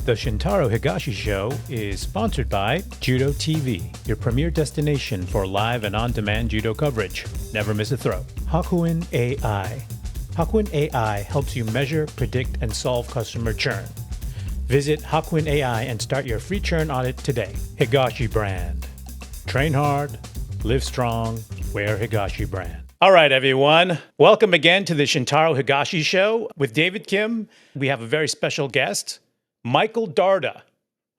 The Shintaro Higashi Show is sponsored by Judo TV, your premier destination for live and on-demand judo coverage. Never miss a throw. Hakuin AI. Hakuin AI helps you measure, predict, and solve customer churn. Visit Hakuin AI and start your free churn audit today. Higashi brand. Train hard, live strong, wear Higashi brand. All right, everyone. Welcome again to the Shintaro Higashi Show. With David Kim, we have a very special guest, Michael Darda.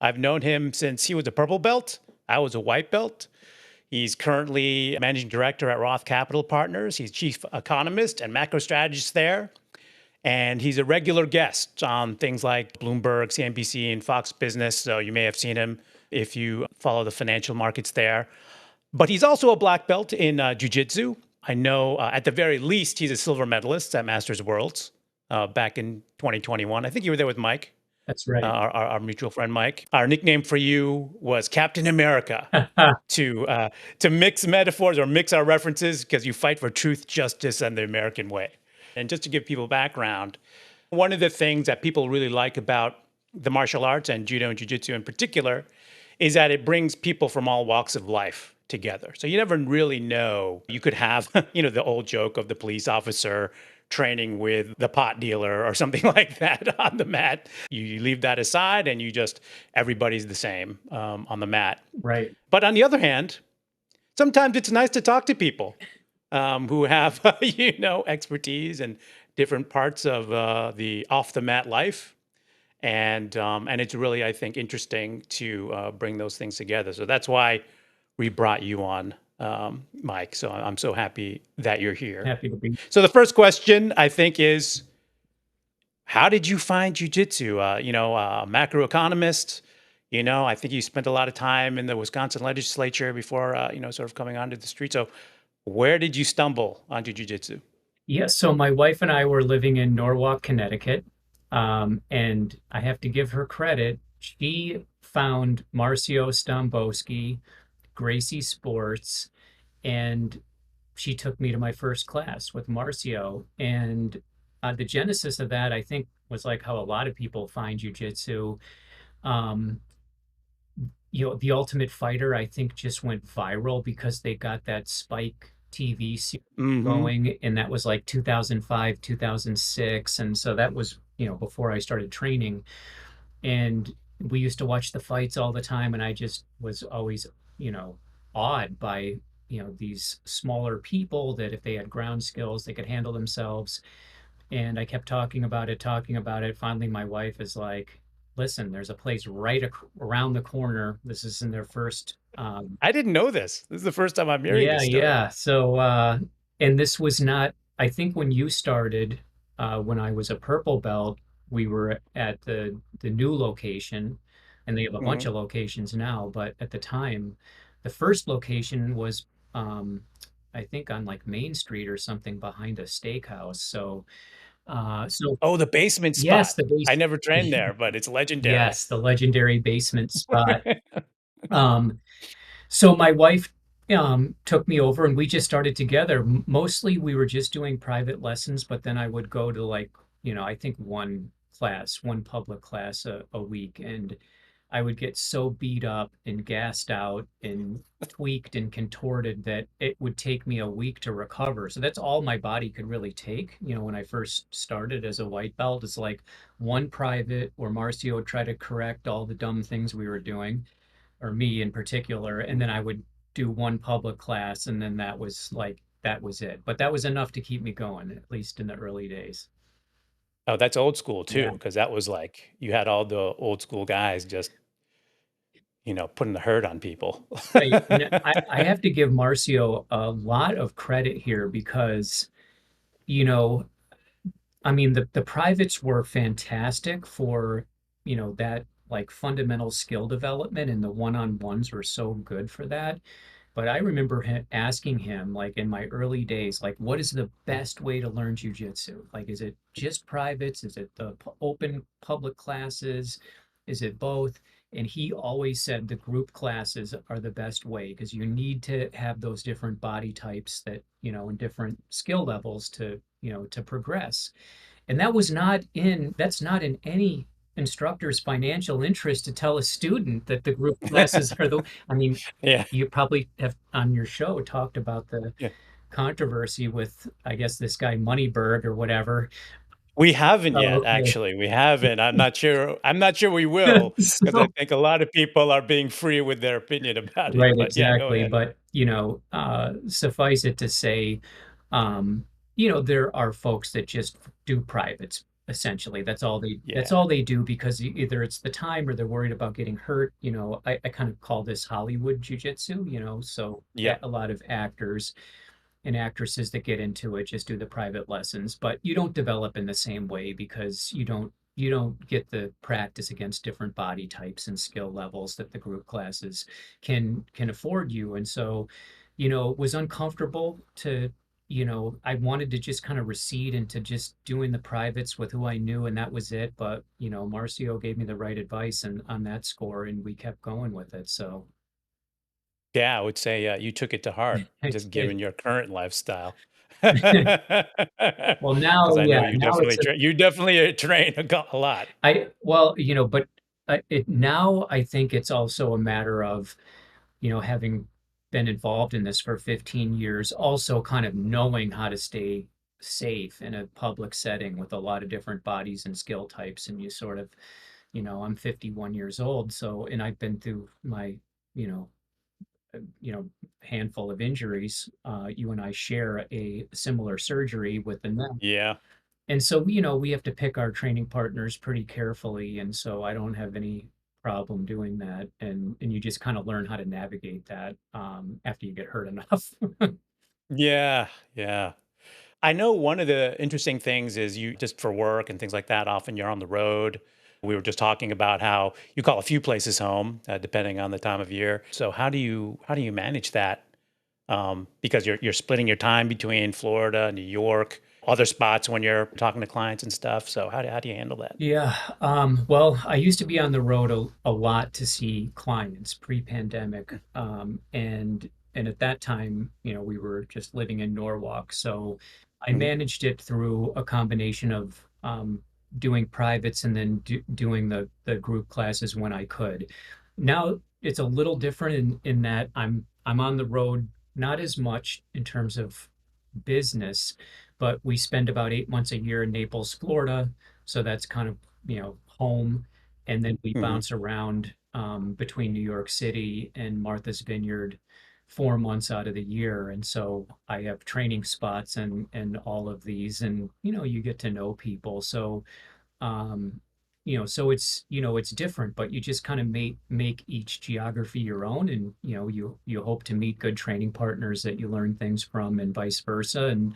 I've known him since he was a purple belt. I was a white belt. He's currently managing director at Roth Capital Partners. He's chief economist and macro strategist there. And he's a regular guest on things like Bloomberg, CNBC, and Fox Business. So you may have seen him if you follow the financial markets there. But he's also a black belt in Jiu-Jitsu. I know at the very least, he's a silver medalist at Masters Worlds back in 2021. I think you were there with Mike. That's right. Our mutual friend, Mike. Our nickname for you was Captain America to mix metaphors or mix our references because you fight for truth, justice, and the American way. And just to give people background, one of the things that people really like about the martial arts and judo and jiu-jitsu in particular is that it brings people from all walks of life together. So you never really know. You could have, the old joke of the police officer training with the pot dealer or something like that on the mat. You leave that aside and everybody's the same on the mat. Right. But on the other hand, sometimes it's nice to talk to people who have, expertise in different parts of the off the mat life. And it's really, I think, interesting to bring those things together. So that's why we brought you on, Mike. So I'm so happy that you're here. Happy to be. So the first question, I think, is how did you find jiu-jitsu? A macro economist. I think you spent a lot of time in the Wisconsin legislature before, sort of coming onto the street. So where did you stumble onto jiu-jitsu? Yeah, so my wife and I were living in Norwalk, Connecticut. And I have to give her credit. She found Marcio Stamboski, Gracie Sports, and she took me to my first class with Marcio. And the genesis of that, I think, was like how a lot of people find jiu-jitsu. The Ultimate Fighter, I think, just went viral because they got that Spike TV series going, and that was like 2005, 2006. And so that was, before I started training. And we used to watch the fights all the time, and I just was always, awed by, these smaller people that if they had ground skills, they could handle themselves. And I kept talking about it. Finally, my wife is like, listen, there's a place right around the corner. This is in their first. I didn't know this. This is the first time I'm hearing this story. Yeah. So, and this was not, I think when you started, when I was a purple belt, we were at the new location, and they have a bunch of locations now. But at the time, the first location was, I think, on like Main Street or something behind a steakhouse. So, the basement spot. Yes, the basement. I never trained there, but it's legendary. Yes, the legendary basement spot. So my wife took me over, and we just started together. Mostly we were just doing private lessons, but then I would go to I think one public class a week, and I would get so beat up and gassed out and tweaked and contorted that it would take me a week to recover. So that's all my body could really take. When I first started as a white belt, it's like one private where Marcio would try to correct all the dumb things we were doing, or me in particular, and then I would do one public class, and then that was it. But that was enough to keep me going, at least in the early days. Oh, that's old school too, because that was like you had all the old school guys just, putting the hurt on people. Right. I have to give Marcio a lot of credit here because, the privates were fantastic for, that like fundamental skill development, and the one-on-ones were so good for that. But I remember asking him, like in my early days, like, what is the best way to learn jiu-jitsu? Like, is it just privates? Is it the open public classes? Is it both? And he always said the group classes are the best way because you need to have those different body types that, and different skill levels to progress. And that's not in any instructor's financial interest to tell a student that the group classes are I mean, Yeah. you probably have on your show talked about the Yeah. controversy with, I guess, this guy Moneyberg or whatever. We haven't Oh, yet, okay. actually. We haven't. I'm not sure we will, because I So, think a lot of people are being free with their opinion about it. right, But yeah, go exactly. ahead. But, suffice it to say, um, there are folks that just do privates, essentially. That's Yeah. all they do because either it's the time or they're worried about getting hurt. I kind of call this Hollywood jiu-jitsu, so Yep. a lot of actors and actresses that get into it just do the private lessons, but you don't develop in the same way because you don't get the practice against different body types and skill levels that the group classes can afford you. And so, it was uncomfortable to, I wanted to just kind of recede into just doing the privates with who I knew, and that was it. But, Marcio gave me the right advice and on that score, and we kept going with it. So Yeah, I would say you took it to heart, I just did. given your current lifestyle. Well, now, Because I yeah, know you now definitely it's a you definitely train a lot. well, but now I think it's also a matter of, having been involved in this for 15 years, also kind of knowing how to stay safe in a public setting with a lot of different bodies and skill types. And you sort of, I'm 51 years old, so, and I've been through my, you know, you know, handful of injuries. You and I share a similar surgery with the neck. Yeah. And so, we have to pick our training partners pretty carefully. And so I don't have any problem doing that. And you just kind of learn how to navigate that after you get hurt enough. Yeah. Yeah. I know one of the interesting things is you just for work and things like that, often you're on the road. We were just talking about how you call a few places home, depending on the time of year. So how do you manage that? Because you're splitting your time between Florida, New York, other spots when you're talking to clients and stuff. So how do you handle that? Yeah. Well, I used to be on the road a lot to see clients pre-pandemic. And at that time, we were just living in Norwalk. So I Mhm. managed it through a combination of doing privates and then doing the group classes when I could. Now it's a little different in that I'm on the road not as much in terms of business, but we spend about 8 months a year in Naples, Florida. So that's kind of, home. And then we Mhm. bounce around between New York City and Martha's Vineyard 4 months out of the year. And so I have training spots and all of these, and you get to know people. So um, so it's different, but you just kind of make each geography your own, and you hope to meet good training partners that you learn things from, and vice versa. And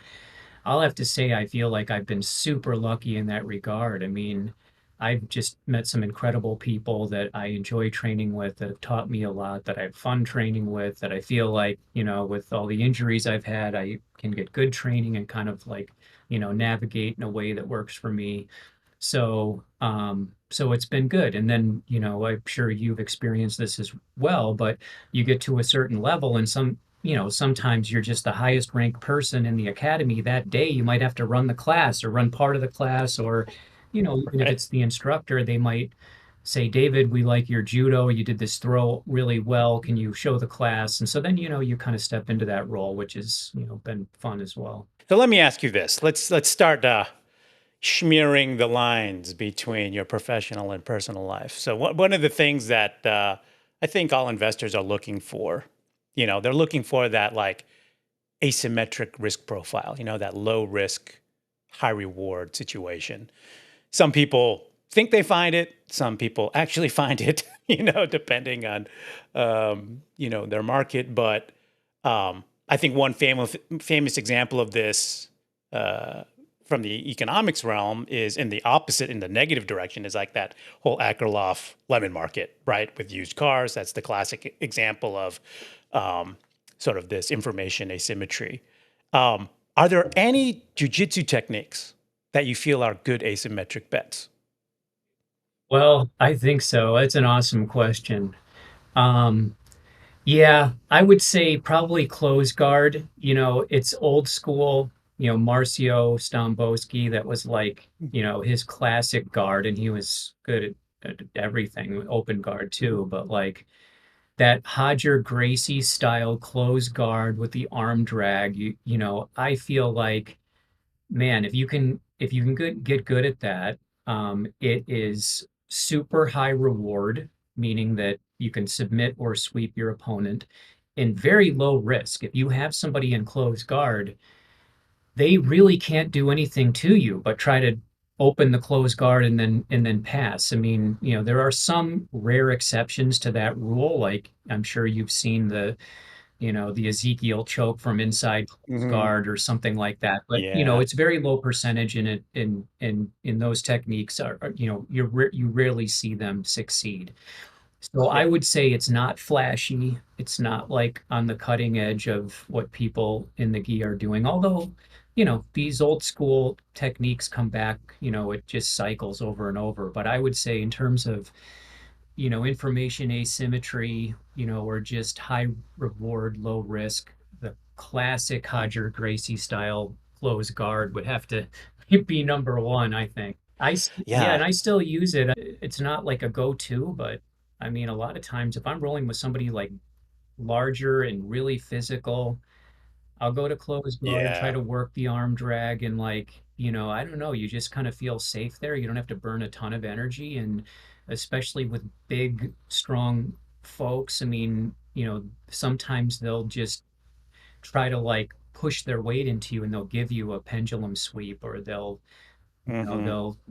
I'll have to say, I feel like I've been super lucky in that regard. I mean, I've just met some incredible people that I enjoy training with, that have taught me a lot, that I have fun training with, that I feel like, with all the injuries I've had, I can get good training and kind of like, navigate in a way that works for me. So it's been good. And then, I'm sure you've experienced this as well, but you get to a certain level and sometimes you're just the highest ranked person in the academy that day. You might have to run the class or run part of the class, or, even if Right. it's the instructor, they might say, David, we like your judo. You did this throw really well. Can you show the class? And so then, you kind of step into that role, which has, been fun as well. So let me ask you this. Let's start smearing the lines between your professional and personal life. So one of the things that I think all investors are looking for, they're looking for that like asymmetric risk profile, that low risk, high reward situation. Some people think they find it. Some people actually find it, depending on, their market. But I think one famous example of this from the economics realm is in the opposite, in the negative direction, is like that whole Akerlof lemon market, right? With used cars. That's the classic example of sort of this information asymmetry. Are there any jujitsu techniques that you feel are good asymmetric bets? Well, I think so. That's an awesome question. Um, Yeah, I would say probably close guard. It's old school, Marcio Stamboski, that was like, his classic guard, and he was good at everything, open guard too, but like that Hodger Gracie style close guard with the arm drag, I feel like, man, if you can get good at that, it is super high reward, meaning that you can submit or sweep your opponent, and very low risk. If you have somebody in close guard, they really can't do anything to you but try to open the closed guard and then pass. I mean, there are some rare exceptions to that rule. Like I'm sure you've seen the Ezekiel choke from inside Hmm. guard or something like that. But Yeah. it's very low percentage in it in those techniques you rarely see them succeed. So I Yeah. would say it's not flashy. It's not like on the cutting edge of what people in the gi are doing. Although, these old school techniques come back, it just cycles over and over. But I would say in terms of, information asymmetry, or just high reward, low risk, the classic Hodger Gracie style close guard would have to be number one, I think. Yeah, and Yeah. I still use it. It's not like a go-to, but I mean, a lot of times if I'm rolling with somebody like larger and really physical, I'll go to close guard, try Yeah. to work the arm drag, and like, I don't know, you just kind of feel safe there. You don't have to burn a ton of energy, and especially with big, strong folks, I mean, sometimes they'll just try to like push their weight into you and they'll give you a pendulum sweep, or Hmm.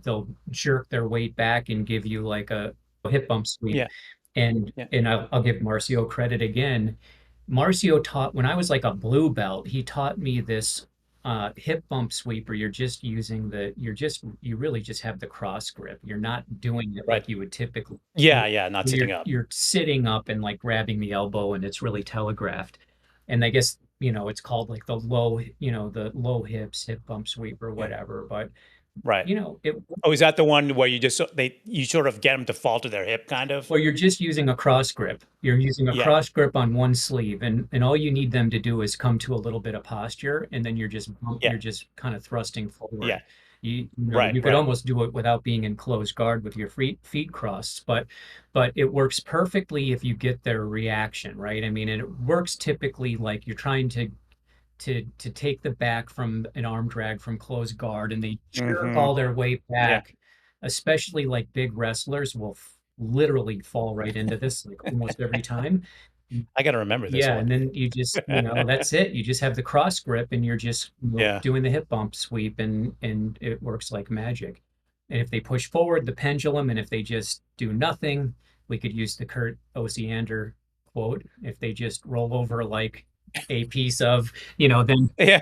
they'll jerk their weight back and give you like a hip bump sweep. Yeah. And Yeah. and I'll give Marcio credit again. Marcio taught when I was like a blue belt, he taught me this hip bump sweep where you really just have the cross grip. You're not doing it Right. like you would typically. Yeah. Yeah. Not You're sitting up. you're sitting up and like grabbing the elbow and it's really telegraphed. And I guess, it's called like the low hips, hip bump sweep or Yeah. whatever. But Right. it Oh, is that the one where you sort of get them to fall to their hip, kind of? Well, you're just using a cross grip. You're using a Yeah. cross grip on one sleeve, and all you need them to do is come to a little bit of posture, and then Yeah. you're just kind of thrusting Yeah. forward. You Right. could Right. almost do it without being in closed guard with your feet crossed, but it works perfectly if you get their reaction, right? I mean, and it works typically like you're trying to take the back from an arm drag from closed guard and they jerk Hmm. all their weight Yeah. back, especially like big wrestlers will literally fall right into this like almost every time. I got to remember this Yeah, one. and then you just, that's it. You just have the cross grip and you're just, Yeah. doing the hip bump sweep and it works like magic. And if they push forward the pendulum and if they just do nothing, we could use the Kurt Osiander quote. If they just roll over like a piece of, then Yeah.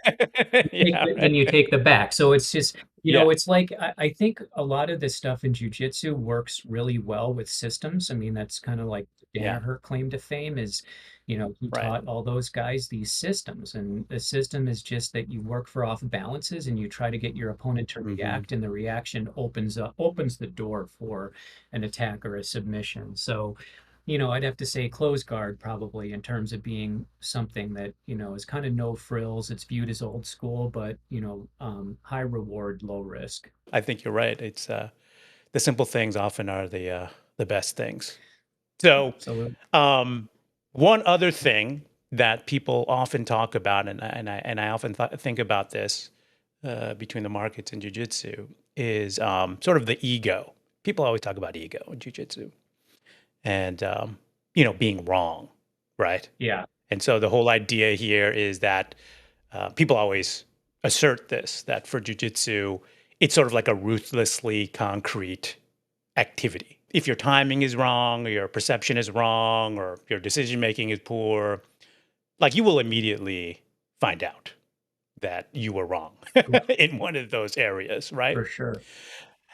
Yeah. then you Right. take the back. So it's just, Yeah. it's like I think a lot of this stuff in jujitsu works really well with systems. I mean, that's kind of like Yeah. Danaher claim to fame is, he Right. taught all those guys these systems. And the system is just that you work for off balances and you try to get your opponent to Hmm. react, and the reaction opens the door for an attack or a submission. So I'd have to say close guard probably in terms of being something that, is kind of no frills. It's viewed as old school, but, high reward, low risk. I think you're right. It's the simple things often are the best things. So, Absolutely. um, one other thing that people often talk about, and I often think about this between the markets and jujitsu, is sort of the ego. People always talk about ego in jujitsu, and being wrong, right? Yeah. And so the whole idea here is that people always assert this, that for jujitsu, it's sort of like a ruthlessly concrete activity. If your timing is wrong, or your perception is wrong, or your decision making is poor, like you will immediately find out that you were wrong in one of those areas, right? For sure.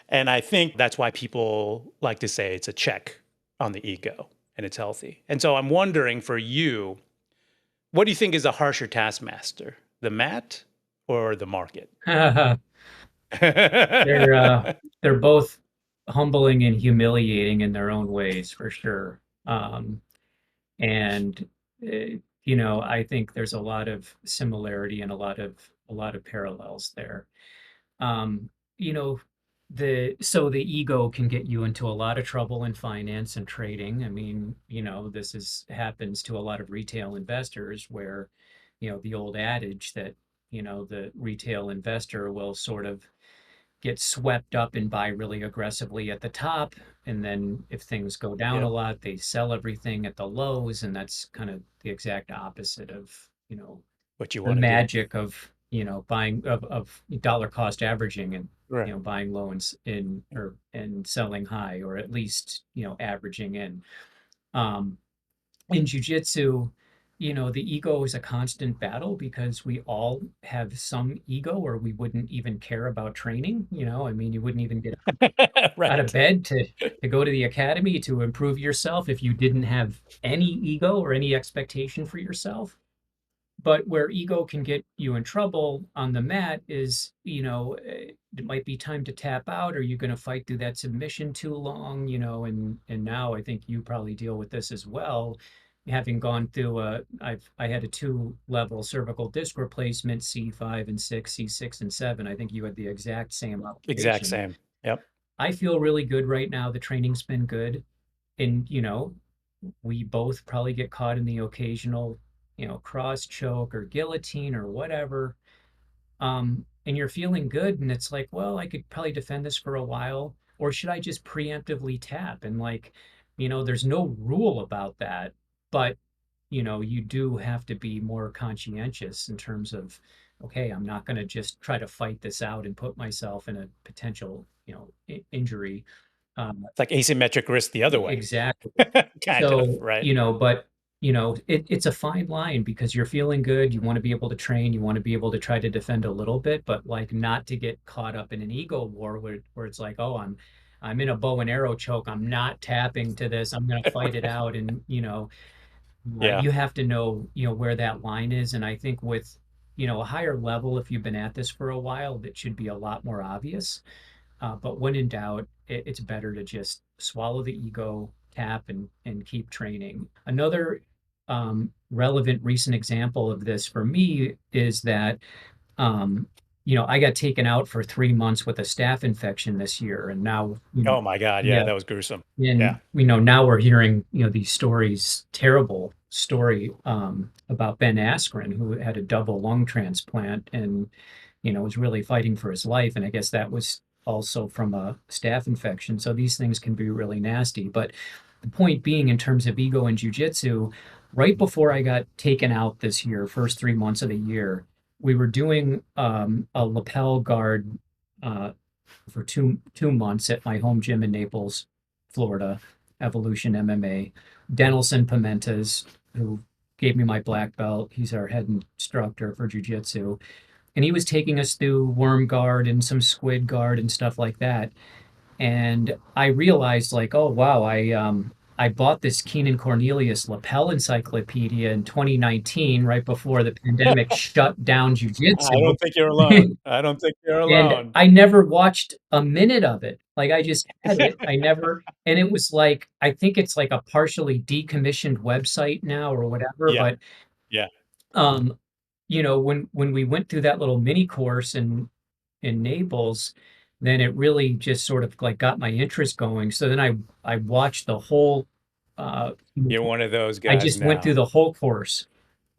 And I think that's why people like to say it's a check on the ego and it's healthy. And so I'm wondering for you, what do you think is a harsher taskmaster, the mat or the market? They're they're both humbling and humiliating in their own ways, for sure. And I think there's a lot of similarity and a lot of parallels there. Um, you know, the ego can get you into a lot of trouble in finance and trading. I mean, this is happens to a lot of retail investors where, the old adage that, the retail investor will sort of get swept up and buy really aggressively at the top. And then if things go down a Yep. lot, they sell everything at the lows. And that's kind of the exact opposite of, What you the want to do. magic of, buying of dollar cost averaging and, Right. buying loans in or and selling high, or at least, averaging in. Um, in jujitsu, the ego is a constant battle because we all have some ego, or we wouldn't even care about training. I mean, you wouldn't even get out of Right. bed to go to the academy to improve yourself if you didn't have any ego or any expectation for yourself. But where ego can get you in trouble on the mat is, it might be time to tap out. Are you going to fight through that submission too long? And now I think you probably deal with this as well. Having gone through I had a 2-level cervical disc replacement, C5 and 6, C6 and 7. I think you had the exact same Exact operation. same. Yep. I feel really good right now. The training's been good. And, we both probably get caught in the occasional, cross choke or guillotine or whatever. And you're feeling good, and it's like, well, I could probably defend this for a while, or should I just preemptively tap? And like, there's no rule about that, but you do have to be more conscientious in terms of, okay, I'm not going to just try to fight this out and put myself in a potential, injury. It's like asymmetric risk the other way. Exactly. Kind of, So, right? but it's a fine line because you're feeling good. You want to be able to train. You want to be able to try to defend a little bit, but like not to get caught up in an ego war where it's like, oh, I'm in a bow and arrow choke. I'm not tapping to this. I'm going to fight it out. And Yeah. you have to know where that line is. And I think with a higher level, if you've been at this for a while, that should be a lot more obvious. But when in doubt, it's better to just swallow the ego, tap, and keep training. Another relevant recent example of this for me is that I got taken out for 3 months with a staph infection this year, and now Oh my God. Yeah, yeah, that was gruesome. Yeah. and now we're hearing these stories, terrible story about Ben Askren, who had a double lung transplant and was really fighting for his life. And I guess that was also from a staph infection. So these things can be really nasty. But the point being, in terms of ego and jujitsu, right before I got taken out this year, first 3 months of the year, we were doing a lapel guard uh, for two months at my home gym in Naples, Florida, Evolution MMA. Denelson Pimentas, who gave me my black belt, he's our head instructor for jujitsu, and he was taking us through worm guard and some squid guard and stuff like that. And I realized, like, oh wow, I bought this Keenan Cornelius lapel encyclopedia in 2019, right before the pandemic shut down I jujitsu. don't think you're alone. I don't think you're And alone. I never watched a minute of it. Like, I just had it. And it was like, I think it's like a partially decommissioned website now or whatever. Yeah. But Yeah. um, when we went through that little mini course in Naples, then it really just sort of like got my interest going. So then I watched the whole uh You're one of those I guys just went through now. the whole course.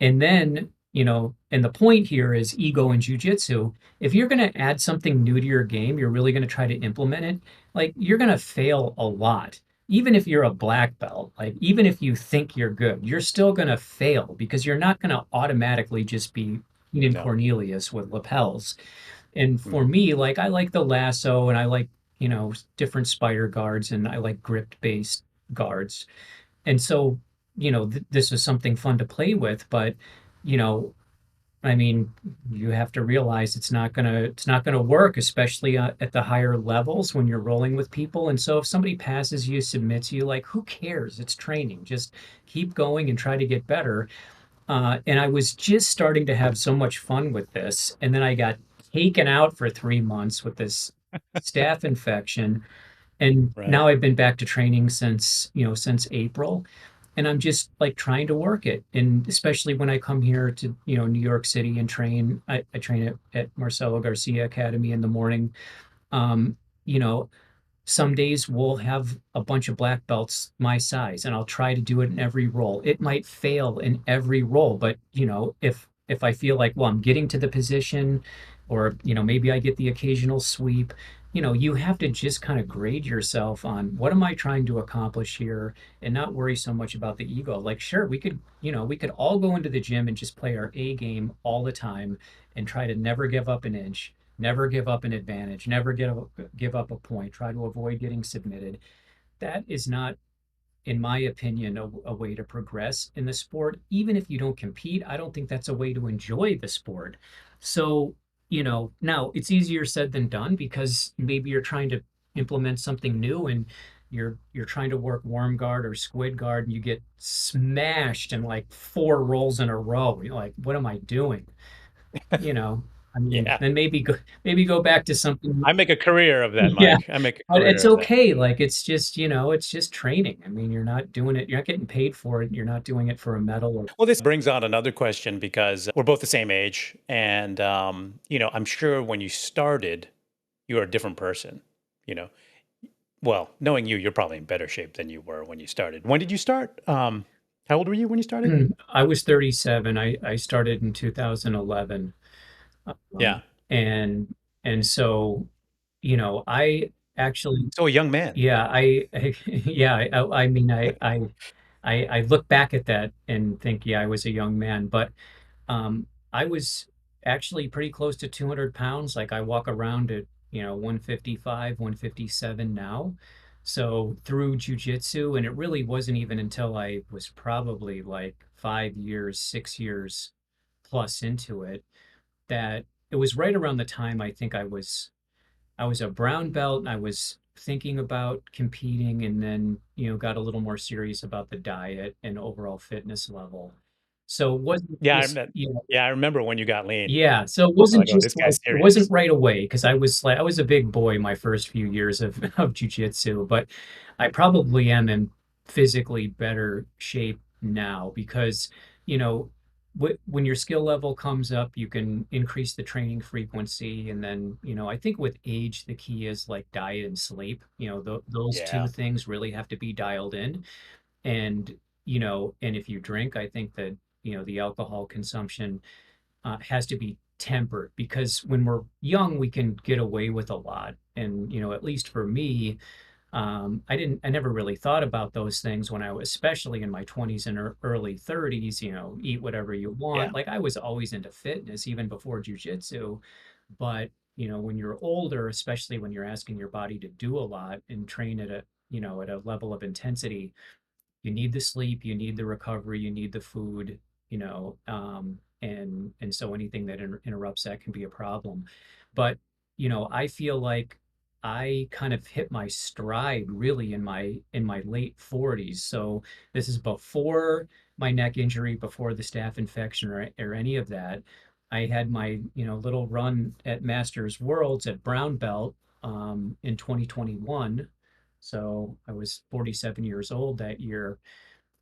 And then, and the point here is ego and jujitsu. If you're going to add something new to your game, you're really going to try to implement it. Like, you're going to fail a lot. Even if you're a black belt, like, even if you think you're good, you're still going to fail because you're not going to automatically just be Keenan No. Cornelius with lapels. And for Mhm. me, like, I like the lasso and I like, different spider guards and I like grip based guards. And so, this is something fun to play with, but, you know, I mean, you have to realize it's not gonna work, especially at the higher levels when you're rolling with people. And so if somebody passes you, submits you, like, who cares? It's training. Just keep going and try to get better. And I was just starting to have so much fun with this, and then I got taken out for 3 months with this staph infection, and Right. now I've been back to training since April, and I'm just like trying to work it. And especially when I come here to, New York City and train, I train at Marcelo Garcia Academy in the morning. Um, you know, some days we'll have a bunch of black belts my size, and I'll try to do it in every role. It might fail in every role, but if I feel like, well, I'm getting to the position, or maybe I get the occasional sweep, you have to just kind of grade yourself on what am I trying to accomplish here, and not worry so much about the ego. Like, sure, we could all go into the gym and just play our A game all the time and try to never give up an inch, never give up an advantage, never give up a point, try to avoid getting submitted. That is not, in my opinion, a way to progress in the sport. Even if you don't compete, I don't think that's a way to enjoy the sport. So, now it's easier said than done, because maybe you're trying to implement something new, and you're trying to work warm guard or squid guard, and you get smashed in like four rolls in a row. You're like, what am I doing? you know I mean, Yeah. then maybe go back to something. I make a career of that, Yeah, Mike. I make a but career it's of that. okay. Like, it's just training. I mean, you're not getting paid for it, you're not doing it for a medal or. Well, this brings on another question because we're both the same age. And, I'm sure when you started, you were a different person, you know. Well, knowing you, you're probably in better shape than you were when you started. When did you start? How old were you when you started? I was 37. I started in 2011. Yeah. um, and and so, I actually, So a young man. yeah, yeah, I mean, I look back at that and think, yeah, I was a young man, but I was actually pretty close to 200 pounds. Like, I walk around at 155, 157 now. So through jujitsu, and it really wasn't even until I was probably like 5 years, 6 years plus into it, that it was right around the time I think I was a brown belt, and I was thinking about competing, and then, got a little more serious about the diet and overall fitness level. So it wasn't Yeah, just, yeah, I remember when you got lean. yeah, so it I'm wasn't like, oh, just this guy's like, it wasn't serious. right away, because I was a big boy my first few years of of jujitsu, but I probably am in physically better shape now, because you know when your skill level comes up, you can increase the training frequency, and then I think with age the key is like diet and sleep. Those two Yeah. things really have to be dialed in, and if you drink, I think that the alcohol consumption has to be tempered, because when we're young, we can get away with a lot. And, at least for me, I never really thought about those things when I was, especially in my 20s and early 30s, eat whatever you Yeah. want. Like, I was always into fitness even before jujitsu. But, when you're older, especially when you're asking your body to do a lot and train at a level of intensity, you need the sleep, you need the recovery, you need the food, and so anything that interrupts that can be a problem. But I feel like I kind of hit my stride really in my late 40s. So this is before my neck injury, before the staph infection, or any of that. I had my little run at Masters Worlds at brown belt in 2021. So I was 47 years old that year.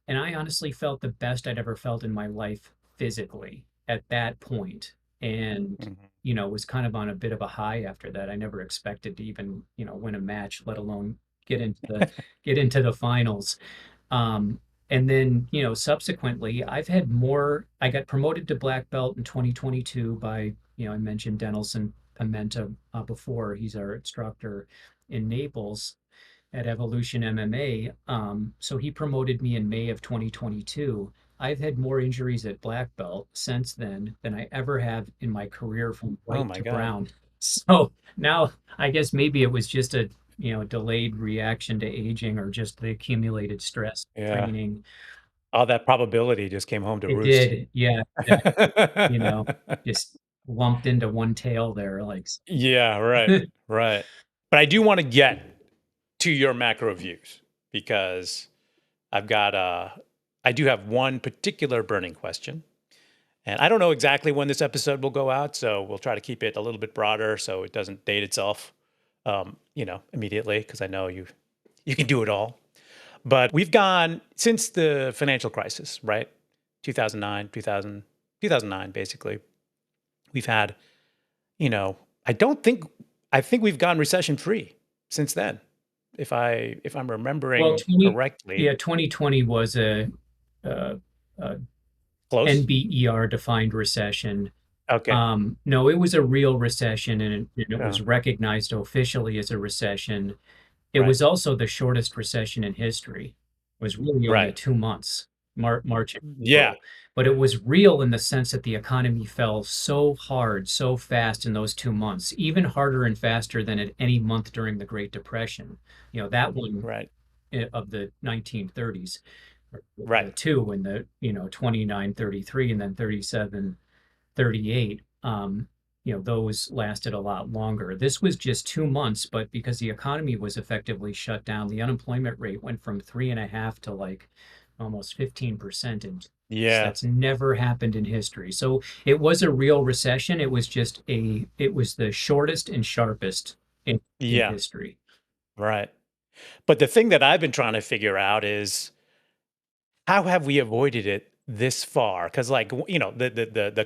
And I honestly felt the best I'd ever felt in my life physically at that point. And, Mhm. was kind of on a bit of a high after that. I never expected to even, win a match, let alone get into the get into the finals. Um, and then, subsequently, I got promoted to black belt in 2022 by, I mentioned Denelson Pimenta before. He's our instructor in Naples at Evolution MMA. So he promoted me in May of 2022. I've had more injuries at black belt since then than I ever have in my career from Oh white my to God. brown. So now I guess maybe it was just a delayed reaction to aging, or just the accumulated stress Yeah. training. All that probability just came home to It roost. did, yeah, exactly. You know, just lumped into one tail there, like. Yeah, right, right. But I do want to get to your macro views because I've got I do have one particular burning question. And I don't know exactly when this episode will go out, so we'll try to keep it a little bit broader so it doesn't date itself immediately, because I know you can do it all. But we've gone since the financial crisis, right? 2009, 2009 basically. We've had, I don't think I think we've gone recession free. since then, if I'm Well, remembering correctly. 2020 was a Close. NBER defined recession. Okay. No, it was a real recession, and it Uh, was recognized officially as a recession. It right. was also the shortest recession in history. It was really only Right. 2 months, March and Yeah. April. But it was real in the sense that the economy fell so hard, so fast in those 2 months, even harder and faster than at any month during the Great Depression. That one Right. of the 1930s, the Right. two in the 29, 33, and then 37, 38. Those lasted a lot longer. This was just 2 months, but because the economy was effectively shut down, the unemployment rate went from 3.5 to like almost 15% in 2 months. Yeah. That's never happened in history. So it was a real recession. It was the shortest and sharpest in Yeah. history. Right. But the thing that I've been trying to figure out is how have we avoided it this far? Because like the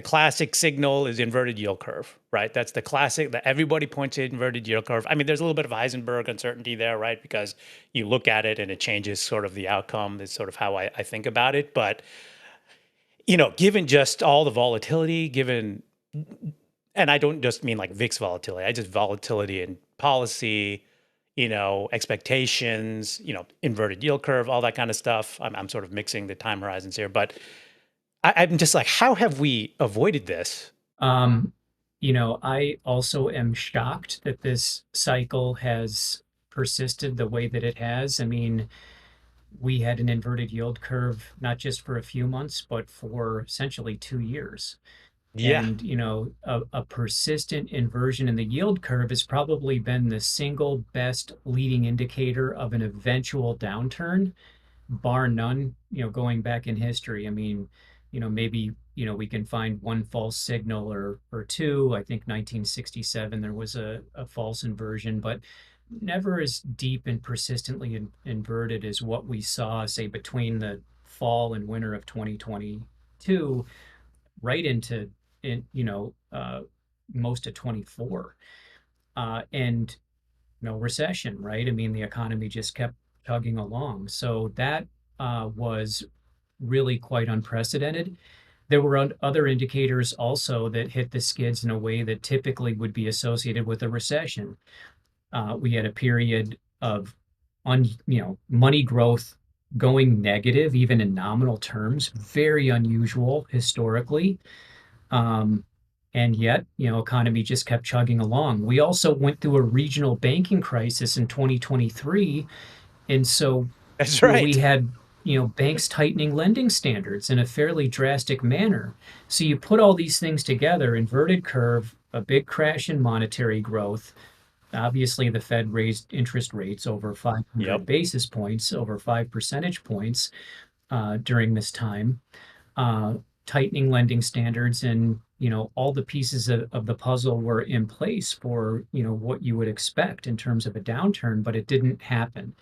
classic signal is inverted yield curve, right? That's the classic that everybody points to inverted yield curve. I mean, there's a little bit of Heisenberg uncertainty there, right? Because you look at it and it changes sort of the outcome. That's sort of how I think about it. But given just all the volatility, and I don't just mean like VIX volatility, I just volatility in policy, expectations, inverted yield curve, all that kind of stuff. I'm sort of mixing the time horizons here, but I'm just like, how have we avoided this? Um, I also am shocked that this cycle has persisted the way that it has. I mean, we had an inverted yield curve not just for a few months, but for essentially 2 years. Yeah, And, a persistent inversion in the yield curve has probably been the single best leading indicator of an eventual downturn, bar none, going back in history. I mean, maybe, we can find one false signal or two. I think 1967, there was a false inversion, but never as deep and persistently inverted as what we saw, say, between the fall and winter of 2022 right into most of 24. And no recession, right? I mean, the economy just kept chugging along. So that was really quite unprecedented. There were other indicators also that hit the skids in a way that typically would be associated with a recession. We had a period of money growth going negative, even in nominal terms, very unusual historically. And yet, economy just kept chugging along. We also went through a regional banking crisis in 2023. And so, that's we right. had, banks tightening lending standards in a fairly drastic manner. So you put all these things together, inverted curve, a big crash in monetary growth. Obviously, the Fed raised interest rates over 500 Yep. basis points, over 5 percentage points during this time. uh, Tightening lending standards, and all the pieces of the puzzle were in place for what you would expect in terms of a downturn, but it didn't happen.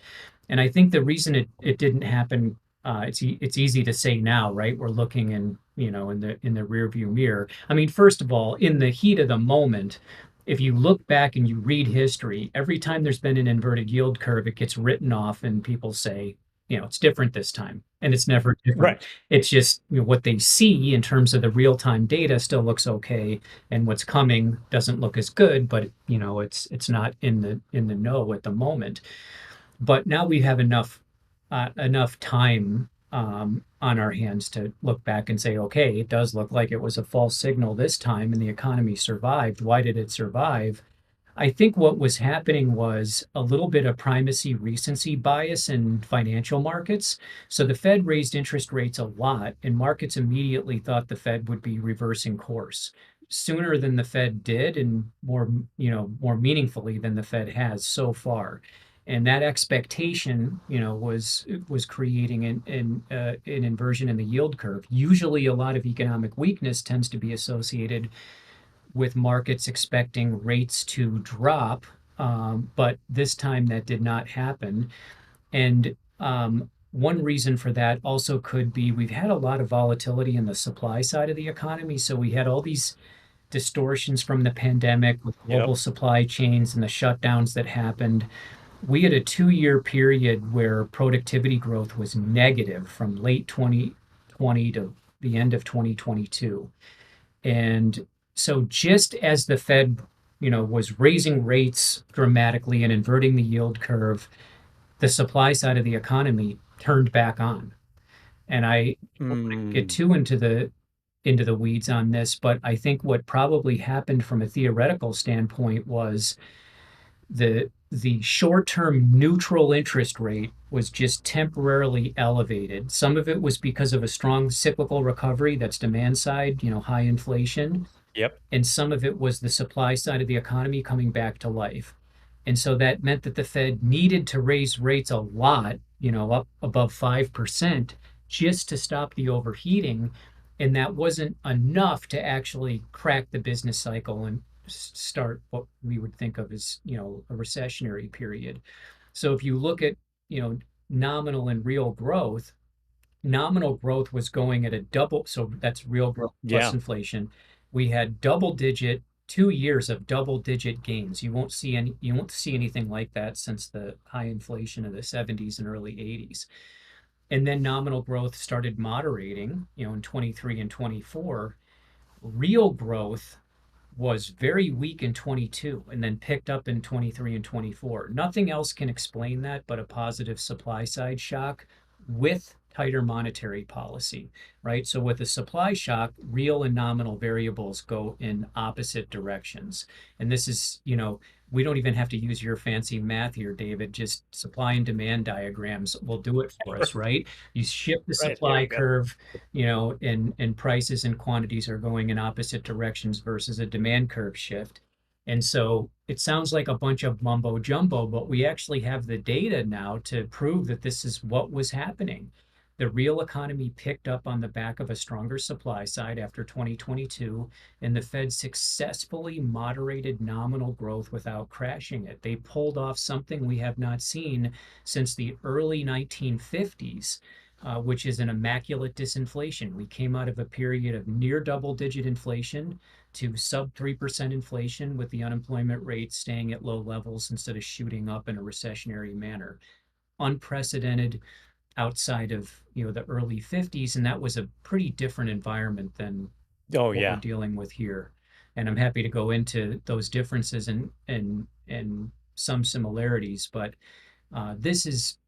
And I think the reason it didn't happen, it's easy to say now, right? We're looking in the rear view mirror. I mean, first of all, in the heat of the moment, if you look back and you read history, every time there's been an inverted yield curve, it gets written off and people say, it's different this time. And it's never different. Right. It's just what they see in terms of the real-time data still looks okay, and what's coming doesn't look as good, but it's not in the know at the moment. But now we have enough time on our hands to look back and say, okay, it does look like it was a false signal this time, and the economy survived. Why did it survive? I think what was happening was a little bit of primacy recency bias in financial markets. So the Fed raised interest rates a lot, and markets immediately thought the Fed would be reversing course sooner than the Fed did, and more meaningfully than the Fed has so far. And that expectation, was creating an inversion in the yield curve. Usually, a lot of economic weakness tends to be associated with markets expecting rates to drop, but this time that did not happen. And one reason for that also could be we've had a lot of volatility in the supply side of the economy. So we had all these distortions from the pandemic with global Yep. supply chains and the shutdowns that happened. We had a 2-year period where productivity growth was negative from late 2020 to the end of 2022. And so just as the Fed, was raising rates dramatically and inverting the yield curve, the supply side of the economy turned back on. And I don't want to get Mm, too into the weeds on this, but I think what probably happened from a theoretical standpoint was the short-term neutral interest rate was just temporarily elevated. Some of it was because of a strong cyclical recovery, that's demand side, high inflation, yep. and some of it was the supply side of the economy coming back to life. And so that meant that the Fed needed to raise rates a lot, up above 5% just to stop the overheating. And that wasn't enough to actually crack the business cycle and start what we would think of as, a recessionary period. So if you look at, you know, nominal and real growth, nominal growth was going at a double, so that's real growth plus Yeah. inflation. We had double digit 2 years of double digit gains. You won't see anything like that since the high inflation of the 70s and early 80s. And then nominal growth started moderating, in 23 and 24. Real growth was very weak in 22 and then picked up in 23 and 24. Nothing else can explain that but a positive supply side shock with tighter monetary policy, right? So with a supply shock, real and nominal variables go in opposite directions. And this is, we don't even have to use your fancy math here, David. Just supply and demand diagrams will do it for us, right? You shift the Right. There supply we go. curve, and prices and quantities are going in opposite directions versus a demand curve shift. And so it sounds like a bunch of mumbo jumbo, but we actually have the data now to prove that this is what was happening. The real economy picked up on the back of a stronger supply side after 2022, and the Fed successfully moderated nominal growth without crashing it. They pulled off something we have not seen since the early 1950s, which is an immaculate disinflation. We came out of a period of near double-digit inflation to sub 3% inflation, with the unemployment rate staying at low levels instead of shooting up in a recessionary manner. Unprecedented outside of, the early 50s, and that was a pretty different environment than Oh what we're yeah. dealing with here. And I'm happy to go into those differences and some similarities, but this is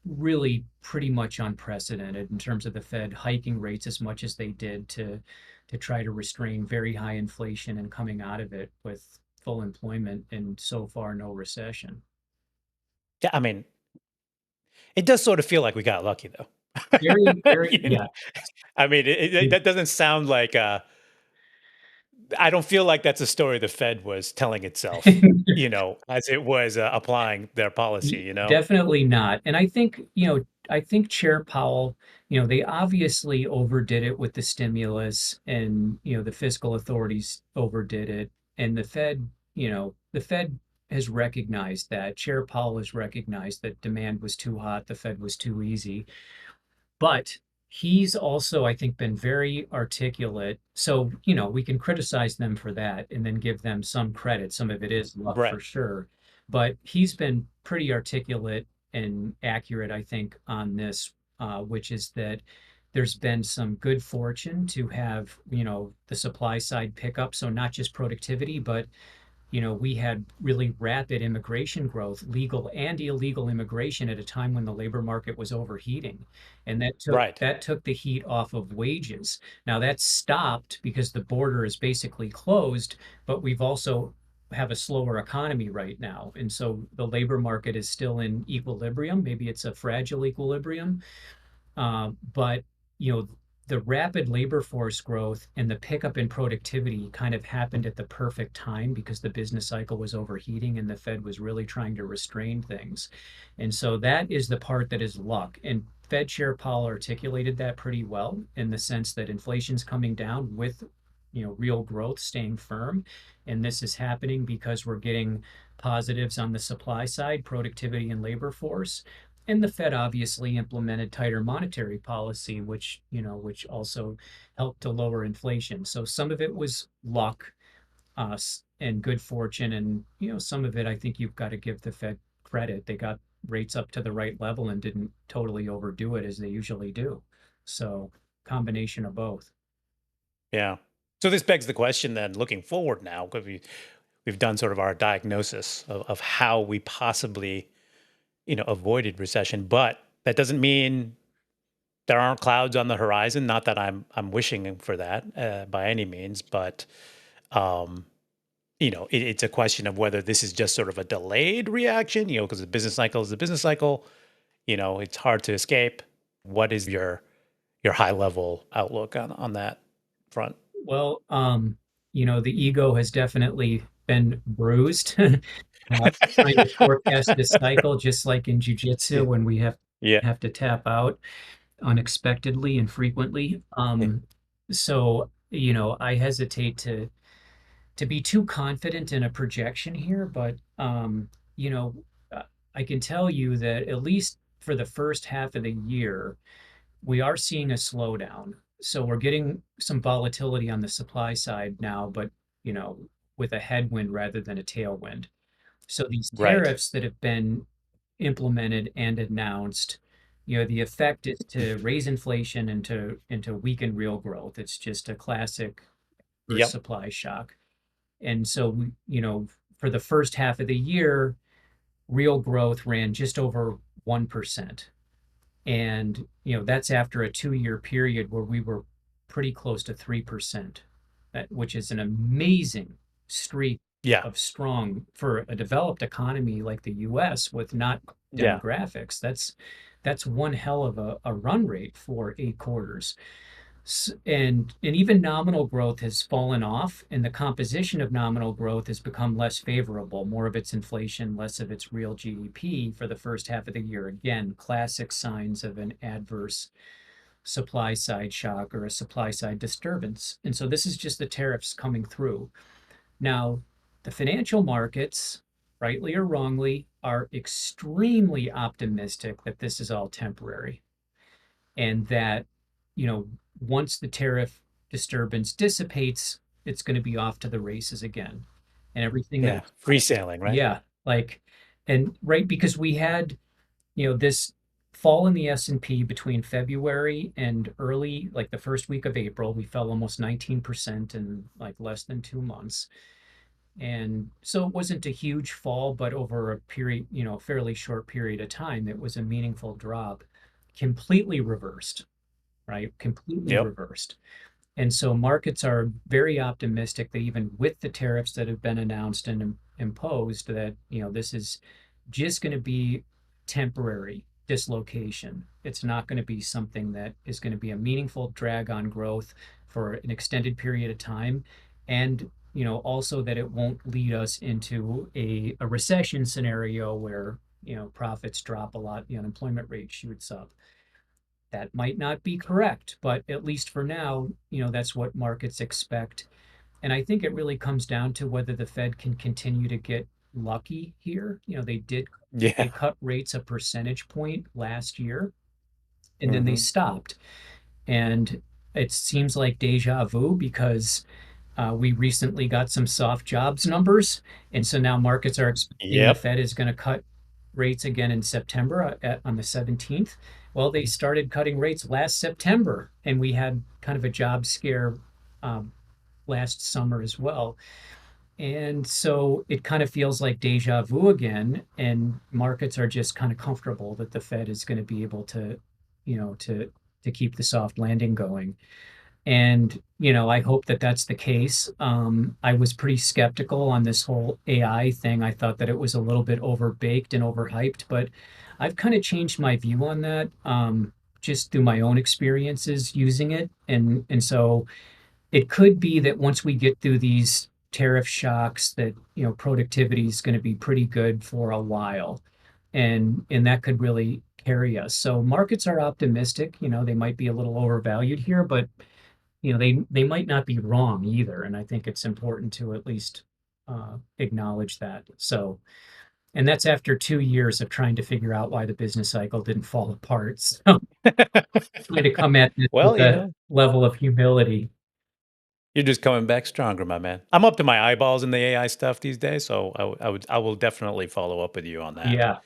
really pretty much unprecedented in terms of the Fed hiking rates as much as they did to try to restrain very high inflation and coming out of it with full employment and so far no recession. Yeah. I mean, it does sort of feel like we got lucky though. Very, very, You know? yeah. I mean, that doesn't sound like I don't feel like that's a story the Fed was telling itself, as it was applying their policy, Definitely not. And I think Chair Powell, they obviously overdid it with the stimulus, and, the fiscal authorities overdid it. And the Fed has recognized that. Chair Powell has recognized that demand was too hot, the Fed was too easy. But he's also, I think, been very articulate. So, we can criticize them for that and then give them some credit. Some of it is luck Right. for sure. But he's been pretty articulate and accurate, I think, on this, which is that there's been some good fortune to have, the supply side pick up. So not just productivity, but we had really rapid immigration growth, legal and illegal immigration, at a time when the labor market was overheating. And that took Right. that took the heat off of wages. Now that's stopped because the border is basically closed, but we've also have a slower economy right now. And so the labor market is still in equilibrium. Maybe it's a fragile equilibrium, but you know, the rapid labor force growth and the pickup in productivity kind of happened at the perfect time because the business cycle was overheating and the Fed was really trying to restrain things. And so that is the part that is luck. And Fed Chair Powell articulated that pretty well, in the sense that inflation's coming down with, real growth staying firm. And this is happening because we're getting positives on the supply side, productivity and labor force. And the Fed obviously implemented tighter monetary policy, which also helped to lower inflation. So some of it was luck, and good fortune. And, some of it, I think you've got to give the Fed credit. They got rates up to the right level and didn't totally overdo it as they usually do. So combination of both. Yeah. So this begs the question then, looking forward now, because we've done sort of our diagnosis of how we possibly, avoided recession, but that doesn't mean there aren't clouds on the horizon. Not that I'm wishing for that by any means, but it's a question of whether this is just sort of a delayed reaction, because the business cycle is the business cycle. It's hard to escape. What is your high level outlook on that front? Well, the ego has definitely been bruised. Trying to forecast this cycle, just like in jiu-jitsu, when we Yeah. have to tap out unexpectedly and frequently. So, I hesitate to be too confident in a projection here, but you know, I can tell you that at least for the first half of the year, we are seeing a slowdown. So we're getting some volatility on the supply side now, but with a headwind rather than a tailwind. So these Right. tariffs that have been implemented and announced, the effect is to raise inflation and to weaken real growth. It's just a classic first Yep. supply shock. And so for the first half of the year, real growth ran just over 1%. And that's after a 2-year period where we were pretty close to 3%, which is an amazing streak Yeah. of strong for a developed economy like the US with not Yeah. demographics. That's one hell of a run rate for 8 quarters. And even nominal growth has fallen off, and the composition of nominal growth has become less favorable. More of its inflation, less of its real GDP for the first half of the year. Again, classic signs of an adverse supply side shock or a supply side disturbance. And so this is just the tariffs coming through. Now, the financial markets, rightly or wrongly, are extremely optimistic that this is all temporary and that, once the tariff disturbance dissipates, it's going to be off to the races again. And everything Yeah. that, Free sailing, right? yeah, and right, because we had, this fall in the S&P between February and early, like the first week of April, we fell almost 19% in like less than 2 months. And so it wasn't a huge fall, but over a period, fairly short period of time, it was a meaningful drop, completely reversed, right? Completely Yep. reversed. And so markets are very optimistic that even with the tariffs that have been announced and imposed, that this is just going to be temporary dislocation. It's not going to be something that is going to be a meaningful drag on growth for an extended period of time. And also that it won't lead us into a recession scenario where profits drop a lot, the unemployment rate shoots up. That might not be correct, but at least for now, that's what markets expect. And I think it really comes down to whether the Fed can continue to get lucky here. Yeah. They cut rates a percentage point last year, and then they Mm-hmm. stopped. And it seems like deja vu because we recently got some soft jobs numbers. And so now markets are expecting the Yep. Fed is going to cut rates again in September on the 17th. Well, they started cutting rates last September, and we had kind of a job scare last summer as well. And so it kind of feels like deja vu again, and markets are just kind of comfortable that the Fed is going to be able to, to keep the soft landing going. And, I hope that that's the case. I was pretty skeptical on this whole AI thing. I thought that it was a little bit overbaked and overhyped, but I've kind of changed my view on that, just through my own experiences using it. And so it could be that once we get through these tariff shocks, that, productivity is going to be pretty good for a while. And that could really carry us. So markets are optimistic. They might be a little overvalued here, but they might not be wrong either. And I think it's important to at least acknowledge that. So, and that's after 2 years of trying to figure out why the business cycle didn't fall apart. So trying to come at this Well, with a level of humility. You're just coming back stronger, my man. I'm up to my eyeballs in the AI stuff these days, so I will definitely follow up with you on that,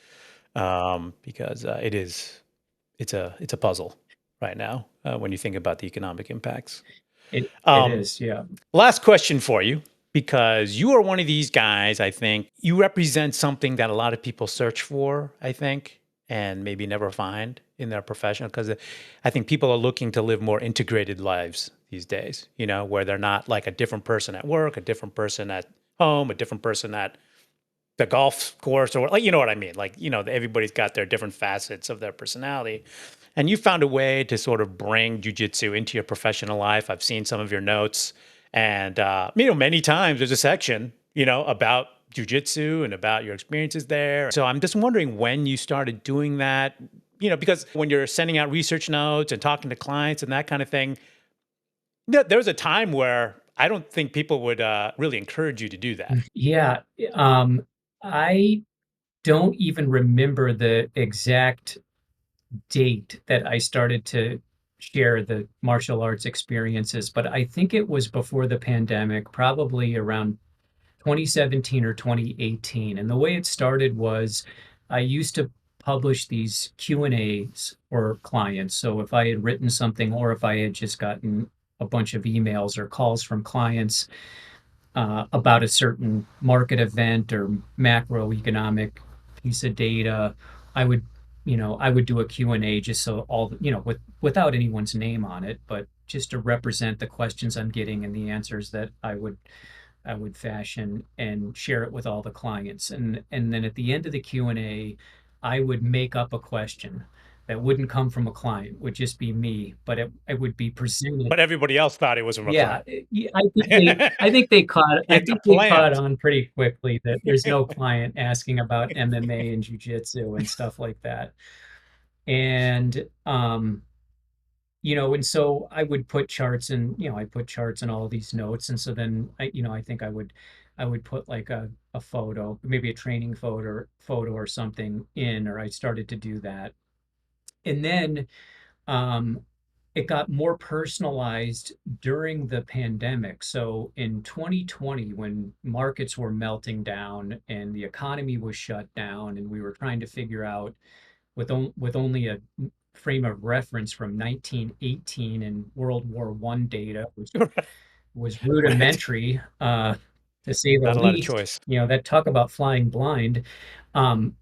Yeah, because it's a puzzle right now when you think about the economic impacts. it Um, is. Yeah. Last question for you, because you are one of these guys, I think you represent something that a lot of people search for, I think, and maybe never find in their profession, because I think people are looking to live more integrated lives these days, where they're not like a different person at work, a different person at home, a different person at the golf course, or like, you know what I mean? Like, everybody's got their different facets of their personality. And you found a way to sort of bring jujitsu into your professional life. I've seen some of your notes, and many times there's a section, about jujitsu and about your experiences there. So I'm just wondering when you started doing that, because when you're sending out research notes and talking to clients and that kind of thing, there was a time where I don't think people would really encourage you to do that. Yeah. I don't even remember the exact date that I started to share the martial arts experiences, but I think it was before the pandemic, probably around 2017 or 2018. And the way it started was I used to publish these Q&As for clients. So if I had written something or if I had just gotten a bunch of emails or calls from clients about a certain market event or macroeconomic piece of data, I would, I would do a Q&A just so all, without anyone's name on it, but just to represent the questions I'm getting and the answers that I would fashion and share it with all the clients. And then at the end of the Q&A, I would make up a question that wouldn't come from a client, would just be me, but it would be presented. But everybody else thought it was from a Yeah, client. yeah, I think they caught Planned. on pretty quickly that there's no client asking about MMA and jujitsu and stuff like that. And and so I would put charts and I put charts in all of these notes. And so then I think I would put like a photo, maybe a training photo or something in, or I started to do that. And then um, it got more personalized during the pandemic. So in 2020, when markets were melting down and the economy was shut down, and we were trying to figure out with only a frame of reference from 1918 and World War One data, which was Right. rudimentary, to say the Not a lot of least. choice. That talk about flying blind. Um,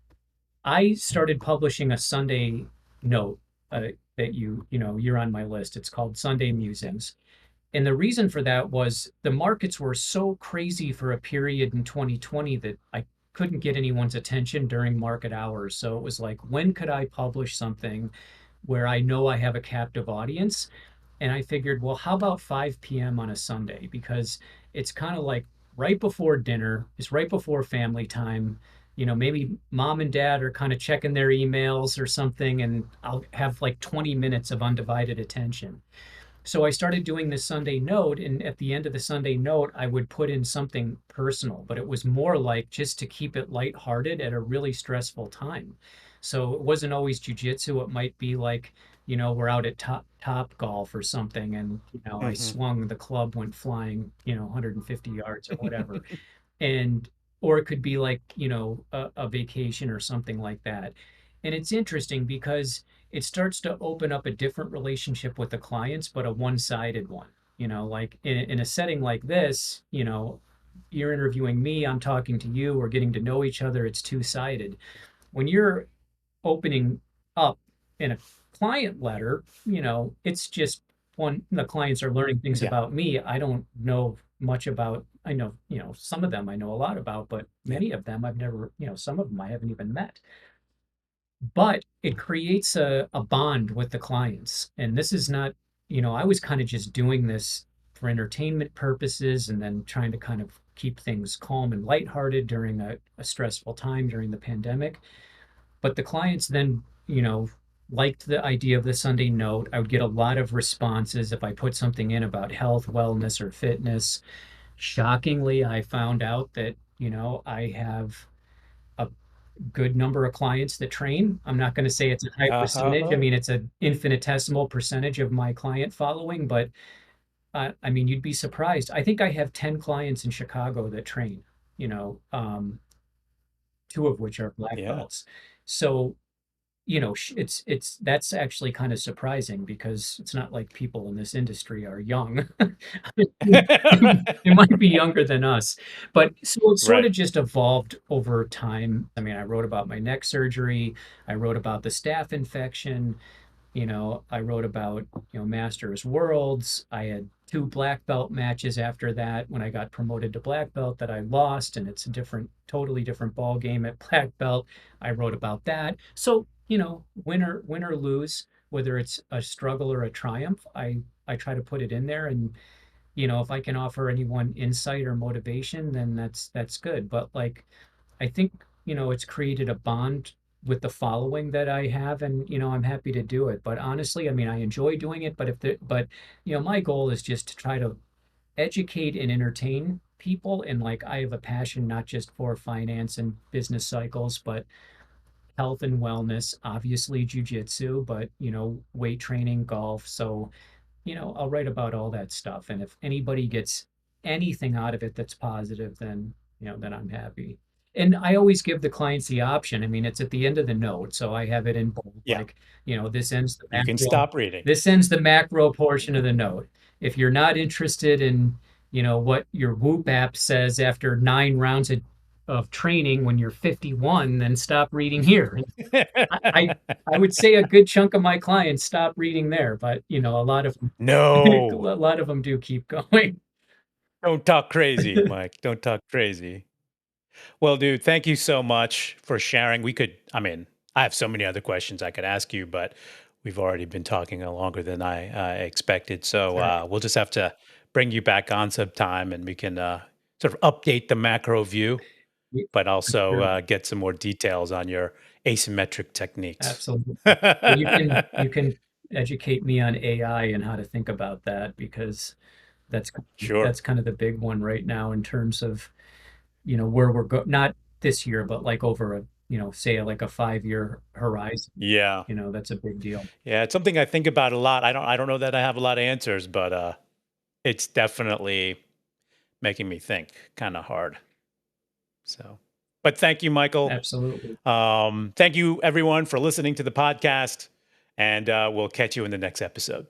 I started publishing a Sunday note that you're on my list. It's called Sunday Musings. And the reason for that was the markets were so crazy for a period in 2020 that I couldn't get anyone's attention during market hours. So it was like, when could I publish something where I know I have a captive audience? And I figured, well, how about 5 p.m. on a Sunday? Because it's kind of like right before dinner, it's right before family time. Maybe mom and dad are kind of checking their emails or something, and I'll have like 20 minutes of undivided attention. So I started doing this Sunday note, and at the end of the Sunday note, I would put in something personal, but it was more like just to keep it lighthearted at a really stressful time. So it wasn't always jujitsu. It might be like, we're out at top golf or something, and I Hmm. swung, the club went flying, 150 yards or whatever. And or it could be like a vacation or something like that. And it's interesting because it starts to open up a different relationship with the clients, but a one-sided one. Like in a setting like this, you're interviewing me, I'm talking to you, we're getting to know each other, it's two-sided. When you're opening up in a client letter, it's just one, the clients are learning things Yeah. about me. I don't know much about, I know, some of them I know a lot about, but Yeah. many of them I've never, some of them I haven't even met. But it creates a bond with the clients. And this is not, I was kind of just doing this for entertainment purposes and then trying to kind of keep things calm and lighthearted during a stressful time during the pandemic. But the clients then, liked the idea of the Sunday note. I would get a lot of responses if I put something in about health, wellness, or fitness. Shockingly, I found out that, I have a good number of clients that train. I'm not going to say it's a high percentage. I Uh-huh. mean, it's an infinitesimal percentage of my client following, but I mean, you'd be surprised. I think I have 10 clients in Chicago that train, you know, two of which are black Yeah. belts. So, it's that's actually kind of surprising because it's not like people in this industry are young. They might be younger than us, but so it sort Right. of just evolved over time. I mean, I wrote about my neck surgery. I wrote about the staph infection. I wrote about, Masters Worlds. I had two black belt matches after that when I got promoted to black belt that I lost, and it's a totally different ball game at black belt. I wrote about that. So, win or lose, whether it's a struggle or a triumph, I try to put it in there. And, if I can offer anyone insight or motivation, then that's good. But like, I think, it's created a bond with the following that I have, and I'm happy to do it. But honestly, I mean, I enjoy doing it, but my goal is just to try to educate and entertain people. And like, I have a passion not just for finance and business cycles, but health and wellness, obviously jujitsu, but weight training, golf. So I'll write about all that stuff. And if anybody gets anything out of it that's positive, then I'm happy. And I always give the clients the option. I mean, it's at the end of the note, so I have it in bold, Yeah. like, this ends the You can macro, stop reading. this ends the macro portion of the note. If you're not interested in, what your Whoop app says after 9 rounds of training when you're 51, then stop reading here. I I would say a good chunk of my clients stop reading there, but a lot of a No, lot of them do keep going. don't talk crazy, Mike. Don't talk crazy. Well, dude, thank you so much for sharing. I mean, I have so many other questions I could ask you, but we've already been talking longer than I expected. So All right. we'll just have to bring you back on sometime and we can sort of update the macro view, Yeah, but for also sure. get some more details on your asymmetric techniques. Absolutely. And you can educate me on AI and how to think about that because that's Sure. that's kind of the big one right now in terms of, where we're not this year, but like over a, say like a 5-year horizon. Yeah. That's a big deal. Yeah, it's something I think about a lot. I don't know that I have a lot of answers, but it's definitely making me think kind of hard. So, but thank you, Michael. Absolutely. Thank you, everyone, for listening to the podcast, and we'll catch you in the next episode.